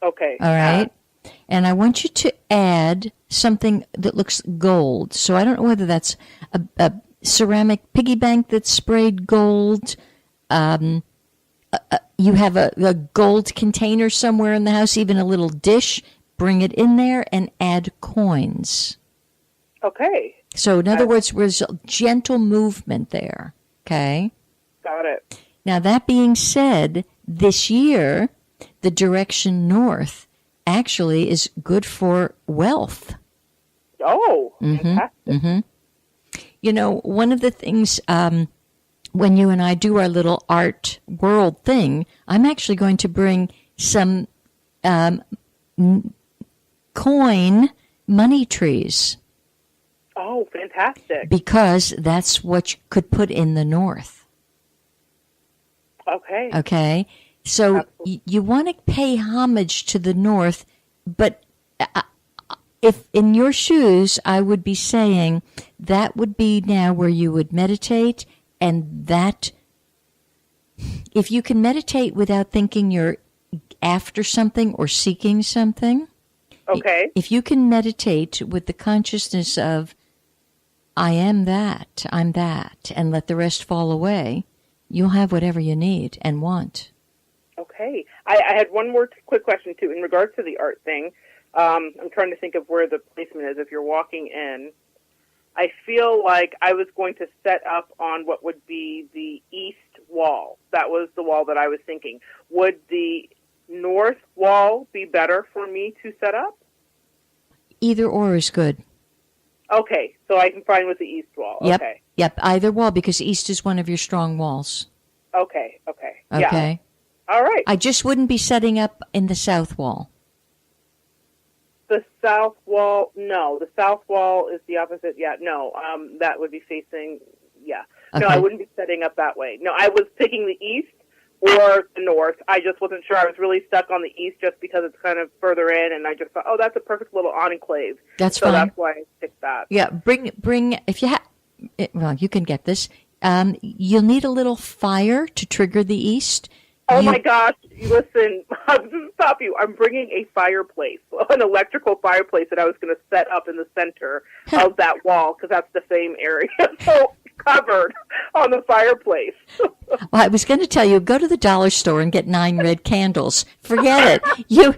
Okay. All right. And I want you to add something that looks gold. So I don't know whether that's a ceramic piggy bank that's sprayed gold. You have a gold container somewhere in the house, even a little dish. Bring it in there and add coins. Okay. So in other words, there's a gentle movement there. Okay? Got it. Now, that being said, this year, the direction north actually is good for wealth. Oh, fantastic. Mm-hmm. You know, one of the things when you and I do our little art world thing, I'm actually going to bring some coin money trees. Oh, fantastic. Because that's what you could put in the north. Okay. Okay. So you want to pay homage to the north, but if in your shoes, I would be saying that would be now where you would meditate, and that if you can meditate without thinking you're after something or seeking something. Okay. If you can meditate with the consciousness of I am that, I'm that, and let the rest fall away, you'll have whatever you need and want. Okay. I had one more quick question, too, in regards to the art thing. I'm trying to think of where the placement is. If you're walking in, I feel like I was going to set up on what would be the east wall. That was the wall that I was thinking. Would the north wall be better for me to set up? Either or is good. Okay, so I can find with the east wall. Yep. Okay. Yep, either wall, because east is one of your strong walls. Okay. Okay. Yeah. All right. I just wouldn't be setting up in the south wall. The south wall, no. The south wall is the opposite. Yeah, no. That would be facing, yeah. Okay. No, I wouldn't be setting up that way. No, I was picking the east or the north. I just wasn't sure. I was really stuck on the east just because it's kind of further in, and I just thought, oh, that's a perfect little enclave. That's so fine. So that's why I picked that. Yeah, bring if you have, well, you can get this. You'll need a little fire to trigger the east. Oh, my gosh. Listen, I'm going to stop you. I'm bringing a fireplace, an electrical fireplace that I was going to set up in the center of that wall because that's the same area. So covered on the fireplace. Well, I was going to tell you, go to the dollar store and get 9 red candles. Forget it. You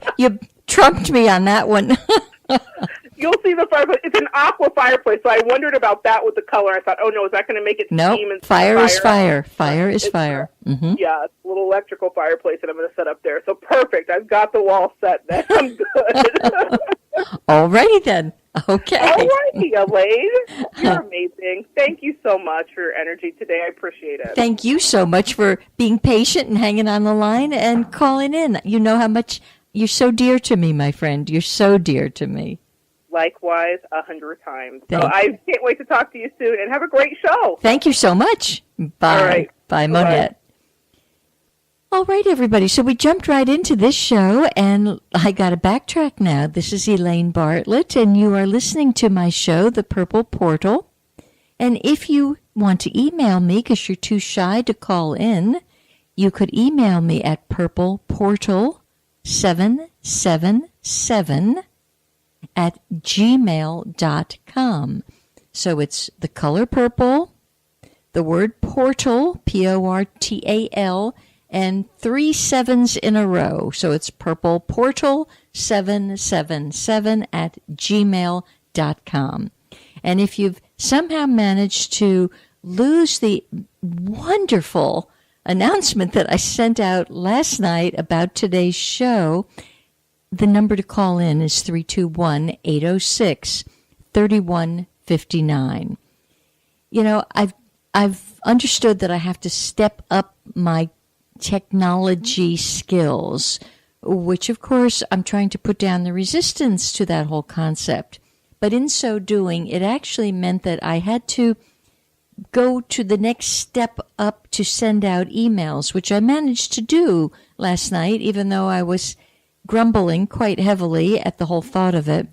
trumped me on that one. You'll see the fireplace. It's an aqua fireplace, so I wondered about that with the color. I thought, oh, no, is that going to make it steam? Nope, fire is fire. Fire is fire. Mm-hmm. Yeah, it's a little electrical fireplace that I'm going to set up there. So perfect. I've got the wall set then. I'm good. All righty then. Okay. All righty, Elaine. You're amazing. Thank you so much for your energy today. I appreciate it. Thank you so much for being patient and hanging on the line and calling in. You know how much you're so dear to me, my friend. You're so dear to me. Likewise, 100 times. So I can't wait to talk to you soon, and have a great show. Thank you so much. Bye. All right. Bye, Monette. All right, everybody. So we jumped right into this show, and I got to backtrack now. This is Elaine Bartlett, and you are listening to my show, The Purple Portal. And if you want to email me, because you're too shy to call in, you could email me at purpleportal777 at gmail.com. So it's the color purple, the word portal, Portal, and 3 7s in a row. So it's purpleportal777 at gmail.com. And if you've somehow managed to lose the wonderful announcement that I sent out last night about today's show, the number to call in is 321-806-3159. You know, I've understood that I have to step up my technology skills, which of course I'm trying to put down the resistance to that whole concept. But in so doing, it actually meant that I had to go to the next step up to send out emails, which I managed to do last night, even though I was grumbling quite heavily at the whole thought of it.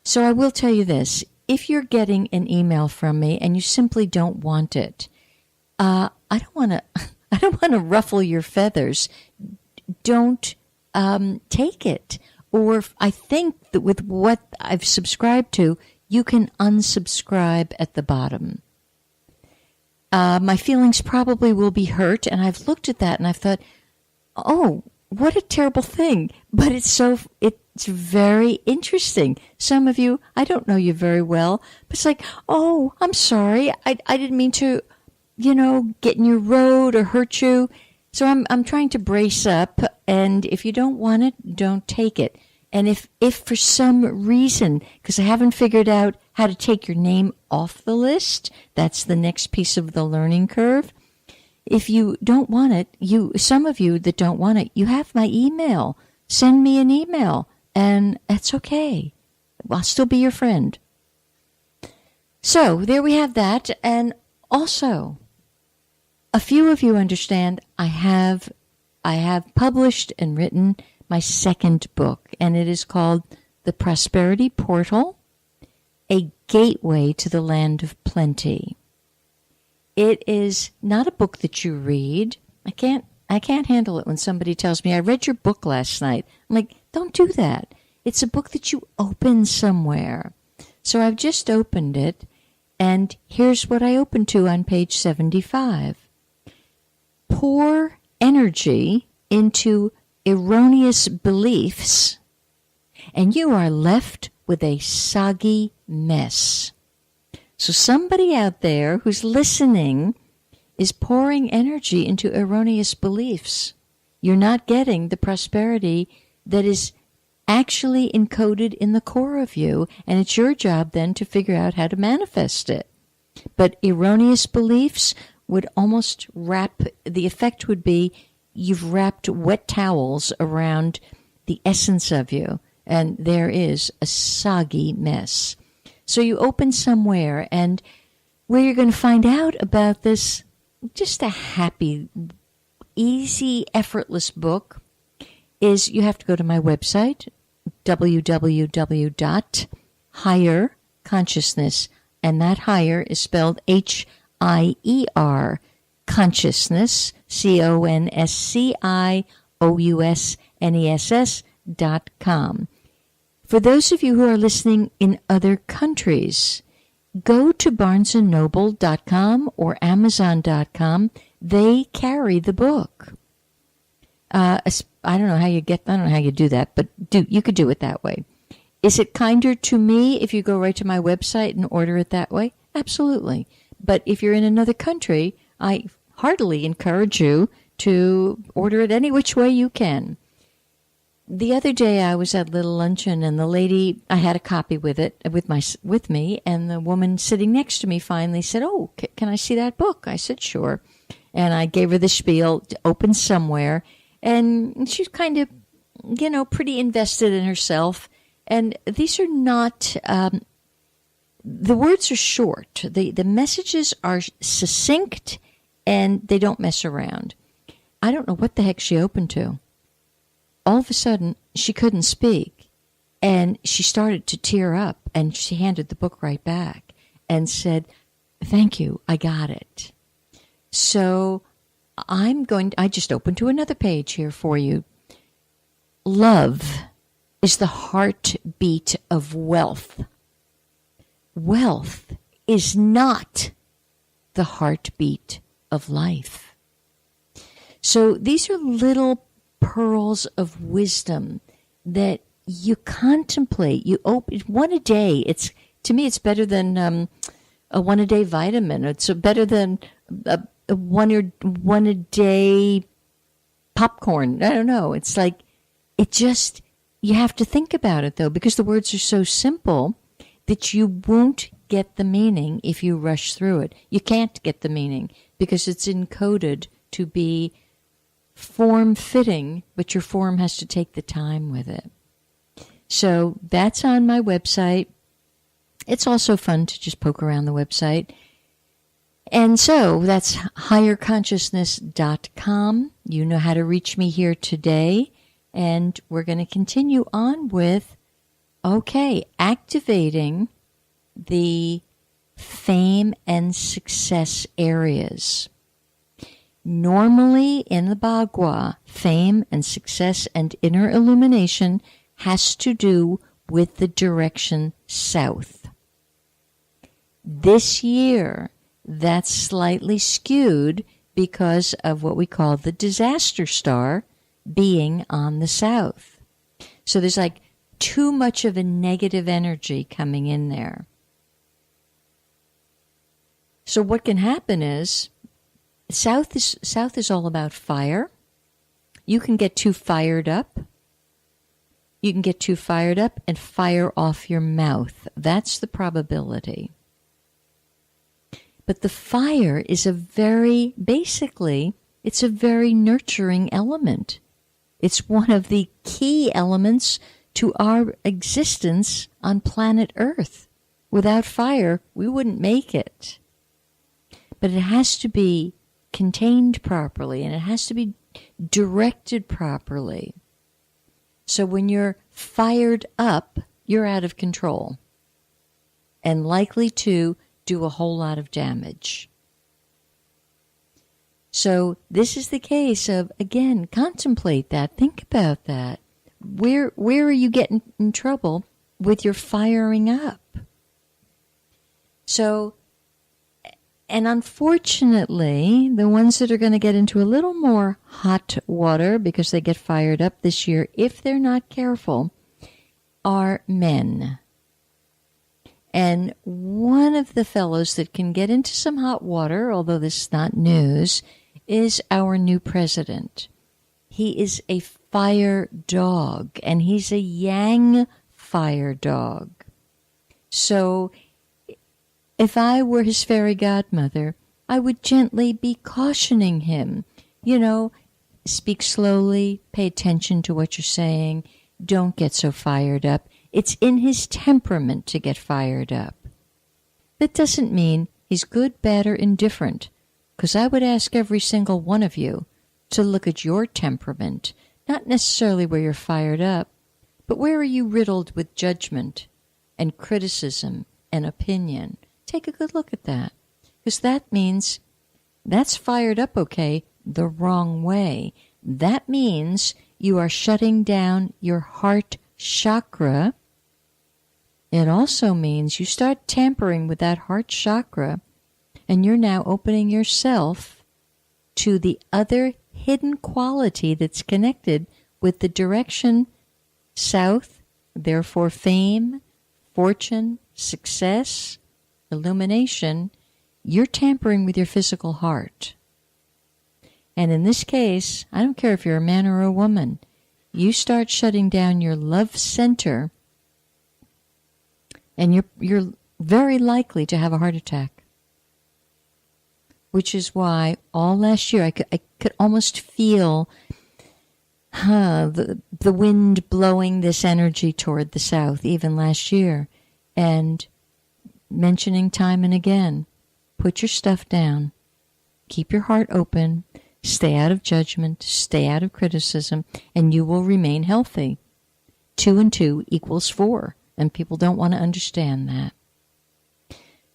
So I will tell you this. If you're getting an email from me and you simply don't want it, I don't want to ruffle your feathers. Don't take it. Or I think that with what I've subscribed to, you can unsubscribe at the bottom. My feelings probably will be hurt, and I've looked at that and I've thought, oh, what a terrible thing. But it's very interesting. Some of you, I don't know you very well, but it's like, oh, I'm sorry. I didn't mean to, get in your road or hurt you. So I'm trying to brace up, and if you don't want it, don't take it. And if for some reason, because I haven't figured out how to take your name off the list, that's the next piece of the learning curve. If you don't want it, some of you that don't want it, you have my email. Send me an email, and that's okay. I'll still be your friend. So there we have that. And also, a few of you understand I have published and written my second book, and it is called The Prosperity Portal, A Gateway to the Land of Plenty. It is not a book that you read. I can't handle it when somebody tells me, I read your book last night. I'm like, don't do that. It's a book that you open somewhere. So I've just opened it, and here's what I opened to on page 75. Pour energy into erroneous beliefs, and you are left with a soggy mess. So somebody out there who's listening is pouring energy into erroneous beliefs. You're not getting the prosperity that is actually encoded in the core of you, and it's your job then to figure out how to manifest it. But erroneous beliefs would almost the effect would be you've wrapped wet towels around the essence of you, and there is a soggy mess. So you open somewhere, and where you're going to find out about this, just a happy, easy, effortless book, is you have to go to my website, www.higherconsciousness, and that higher is spelled H-I-E-R, consciousness, CONSCIOUSNESS.com. For those of you who are listening in other countries, go to barnesandnoble.com or amazon.com. They carry the book. I don't know how you do that, but you could do it that way. Is it kinder to me if you go right to my website and order it that way? Absolutely. But if you're in another country, I heartily encourage you to order it any which way you can. The other day I was at a little luncheon, and the lady, I had a copy with me, and the woman sitting next to me finally said, "Oh, can I see that book?" I said, "Sure." And I gave her the spiel, open somewhere, and she's kind of, pretty invested in herself. And these are not, the words are short. The messages are succinct, and they don't mess around. I don't know what the heck she opened to. All of a sudden, she couldn't speak, and she started to tear up, and she handed the book right back and said, "Thank you, I got it." So I just opened to another page here for you. Love is the heartbeat of wealth. Wealth is not the heartbeat of life. So these are little pearls of wisdom that you contemplate. You open one a day. To me, it's better than a one a day vitamin. It's better than a one a day popcorn. I don't know. It's like you have to think about it though, because the words are so simple that you won't get the meaning if you rush through it. You can't get the meaning because it's encoded to be form-fitting, but your form has to take the time with it. So that's on my website. It's also fun to just poke around the website. And so that's higherconsciousness.com. You know how to reach me here today. And we're going to continue on with, activating the fame and success areas. Normally in the Bagua, fame and success and inner illumination has to do with the direction south. This year, that's slightly skewed because of what we call the disaster star being on the south. So there's like too much of a negative energy coming in there. So what can happen is South is all about fire. You can get too fired up. You can get too fired up and fire off your mouth. That's the probability. But the fire is it's a very nurturing element. It's one of the key elements to our existence on planet Earth. Without fire, we wouldn't make it. But it has to be contained properly, and it has to be directed properly. So when you're fired up, you're out of control and likely to do a whole lot of damage. So this is the case of, again, contemplate that. Think about that. Where are you getting in trouble with your firing up? So, and unfortunately, the ones that are going to get into a little more hot water because they get fired up this year, if they're not careful, are men. And one of the fellows that can get into some hot water, although this is not news, is our new president. He is a fire dog, and he's a yang fire dog. So if I were his fairy godmother, I would gently be cautioning him. You know, speak slowly, pay attention to what you're saying, don't get so fired up. It's in his temperament to get fired up. That doesn't mean he's good, bad, or indifferent, because I would ask every single one of you to look at your temperament, not necessarily where you're fired up, but where are you riddled with judgment and criticism and opinion. Take a good look at that, because that means that's fired up, okay, the wrong way. That means you are shutting down your heart chakra. It also means you start tampering with that heart chakra, and you're now opening yourself to the other hidden quality that's connected with the direction south, therefore fame, fortune, success, illumination. You're tampering with your physical heart. And in this case, I don't care if you're a man or a woman, you start shutting down your love center, and you're very likely to have a heart attack. Which is why all last year I could almost feel the wind blowing this energy toward the south, even last year. And mentioning time and again, put your stuff down, keep your heart open, stay out of judgment, stay out of criticism, and you will remain healthy. 2 and 2 equals 4, and people don't want to understand that.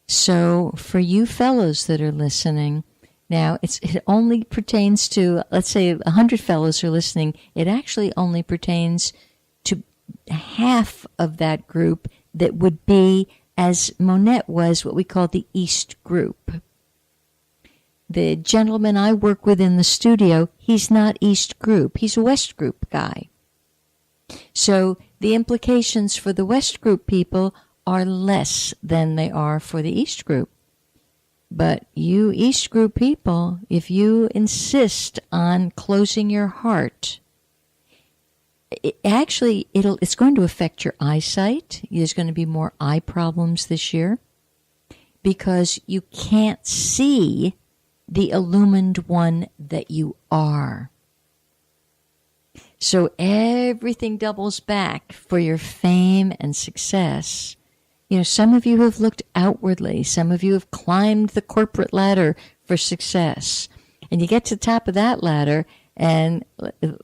So for you fellows that are listening, now it only pertains to, let's say 100 fellows are listening, it actually only pertains to half of that group that would be, as Monette was, what we call the East group. The gentleman I work with in the studio, he's not East group, he's a West group guy. So the implications for the West group people are less than they are for the East group. But you East group people, if you insist on closing your heart, it's going to affect your eyesight. There's going to be more eye problems this year because you can't see the illumined one that you are. So everything doubles back for your fame and success. You know, some of you have looked outwardly. Some of you have climbed the corporate ladder for success. And you get to the top of that ladder, and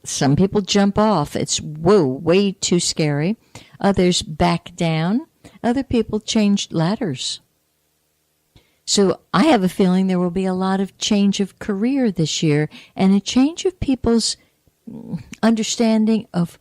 some people jump off. It's, whoa, way too scary. Others back down. Other people change ladders. So I have a feeling there will be a lot of change of career this year and a change of people's understanding of